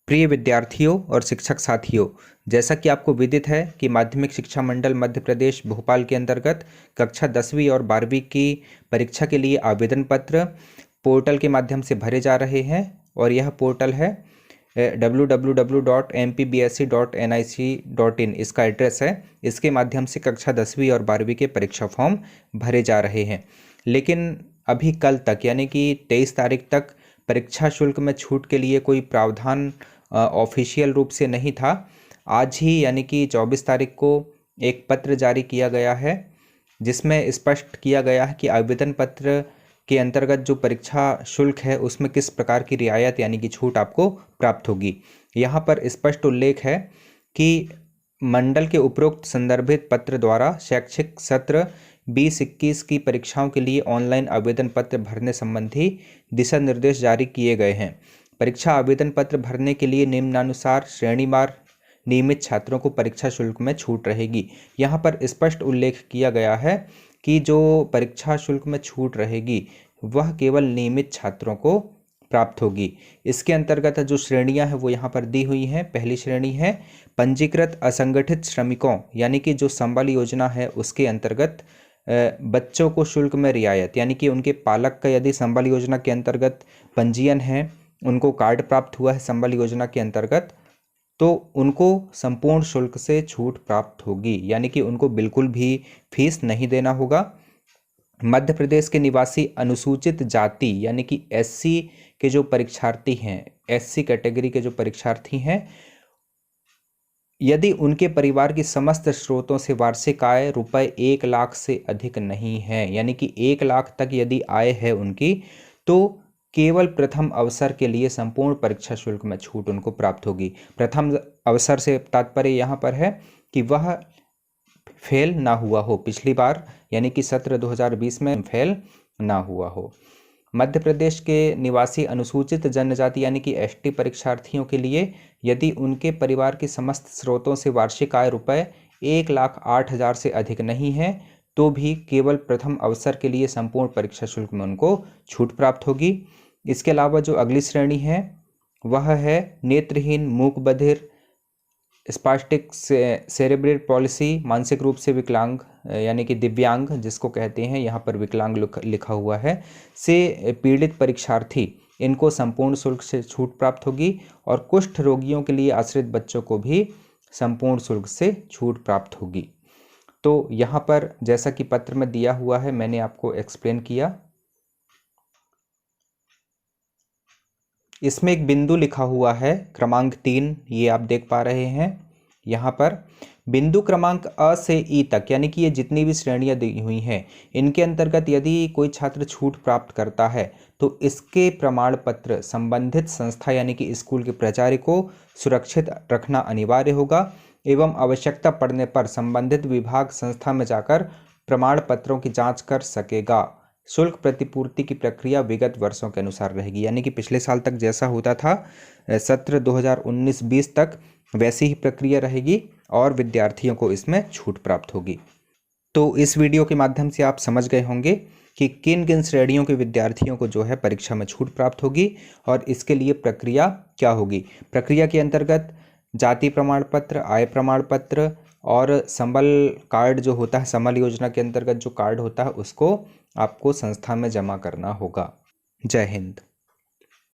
प्रिय विद्यार्थियों और शिक्षक साथियों, जैसा कि आपको विदित है कि माध्यमिक शिक्षा मंडल मध्य प्रदेश भोपाल के अंतर्गत कक्षा 10वीं और 12वीं की परीक्षा के लिए आवेदन पत्र पोर्टल के माध्यम से भरे जा रहे हैं और यह पोर्टल है www.mpbsc.nic.in। इसका एड्रेस है। इसके माध्यम से कक्षा 10वीं और 12वीं के परीक्षा फॉर्म भरे जा रहे हैं। लेकिन अभी कल तक यानी कि 23 तारीख तक परीक्षा शुल्क में छूट के लिए कोई प्रावधान ऑफिशियल रूप से नहीं था। आज ही यानी कि 24 तारीख को एक पत्र जारी किया गया है जिसमें स्पष्ट किया गया है कि आवेदन पत्र के अंतर्गत जो परीक्षा शुल्क है उसमें किस प्रकार की रियायत यानी कि छूट आपको प्राप्त होगी। यहाँ पर स्पष्ट उल्लेख है कि मंडल के उपरोक्त संदर्भित पत्र द्वारा शैक्षिक सत्र 20-21 की परीक्षाओं के लिए ऑनलाइन आवेदन पत्र भरने संबंधी दिशा निर्देश जारी किए गए हैं। परीक्षा आवेदन पत्र भरने के लिए निम्नानुसार श्रेणीवार नियमित छात्रों को परीक्षा शुल्क में छूट रहेगी। यहाँ पर स्पष्ट उल्लेख किया गया है कि जो परीक्षा शुल्क में छूट रहेगी वह केवल नियमित छात्रों को प्राप्त होगी। इसके अंतर्गत जो श्रेणियां हैं वो यहाँ पर दी हुई हैं। पहली श्रेणी है पंजीकृत असंगठित श्रमिकों यानी कि जो संबल योजना है उसके अंतर्गत बच्चों को शुल्क में रियायत यानी कि उनके पालक का यदि संबल योजना के अंतर्गत पंजीयन है, उनको कार्ड प्राप्त हुआ है संबल योजना के अंतर्गत, तो उनको संपूर्ण शुल्क से छूट प्राप्त होगी यानी कि उनको बिल्कुल भी फीस नहीं देना होगा। मध्य प्रदेश के निवासी अनुसूचित जाति यानी कि एससी के जो परीक्षार्थी हैं, एससी कैटेगरी के जो परीक्षार्थी हैं, यदि उनके परिवार की समस्त स्रोतों से वार्षिक आय रुपए 1 लाख से अधिक नहीं है यानी कि 1 लाख तक यदि आय है उनकी, तो केवल प्रथम अवसर के लिए संपूर्ण परीक्षा शुल्क में छूट उनको प्राप्त होगी। प्रथम अवसर से तात्पर्य यहाँ पर है कि वह फेल ना हुआ हो पिछली बार यानी कि सत्र 2020 में फेल ना हुआ हो। मध्य प्रदेश के निवासी अनुसूचित जनजाति यानी कि एसटी परीक्षार्थियों के लिए यदि उनके परिवार की समस्त स्रोतों से वार्षिक आय रुपए 1,08,000 से अधिक नहीं है तो भी केवल प्रथम अवसर के लिए संपूर्ण परीक्षा शुल्क में उनको छूट प्राप्त होगी। इसके अलावा जो अगली श्रेणी है वह है नेत्रहीन, मूक बधिर, स्पास्टिक सेरेब्रल पॉलिसी, मानसिक रूप से विकलांग यानी कि दिव्यांग जिसको कहते हैं, यहाँ पर विकलांग लिखा हुआ है, से पीड़ित परीक्षार्थी, इनको संपूर्ण शुल्क से छूट प्राप्त होगी। और कुष्ठ रोगियों के लिए आश्रित बच्चों को भी संपूर्ण शुल्क से छूट प्राप्त होगी। तो यहाँ पर जैसा कि पत्र में दिया हुआ है मैंने आपको एक्सप्लेन किया। इसमें एक बिंदु लिखा हुआ है क्रमांक 3, ये आप देख पा रहे हैं। यहाँ पर बिंदु क्रमांक अ से ई तक यानी कि ये जितनी भी श्रेणियां दी हुई हैं इनके अंतर्गत यदि कोई छात्र छूट प्राप्त करता है तो इसके प्रमाण पत्र संबंधित संस्था यानी कि स्कूल के प्राचार्य को सुरक्षित रखना अनिवार्य होगा एवं आवश्यकता पड़ने पर संबंधित विभाग संस्था में जाकर प्रमाण पत्रों की जाँच कर सकेगा। शुल्क प्रतिपूर्ति की प्रक्रिया विगत वर्षों के अनुसार रहेगी यानी कि पिछले साल तक जैसा होता था सत्र 2019-20 तक वैसी ही प्रक्रिया रहेगी और विद्यार्थियों को इसमें छूट प्राप्त होगी। तो इस वीडियो के माध्यम से आप समझ गए होंगे कि किन किन श्रेणियों के विद्यार्थियों को जो है परीक्षा में छूट प्राप्त होगी और इसके लिए प्रक्रिया क्या होगी। प्रक्रिया के अंतर्गत जाति प्रमाण पत्र, आय प्रमाण पत्र और संबल कार्ड जो होता है, संबल योजना के अंतर्गत जो कार्ड होता है उसको आपको संस्था में जमा करना होगा। जय हिंद।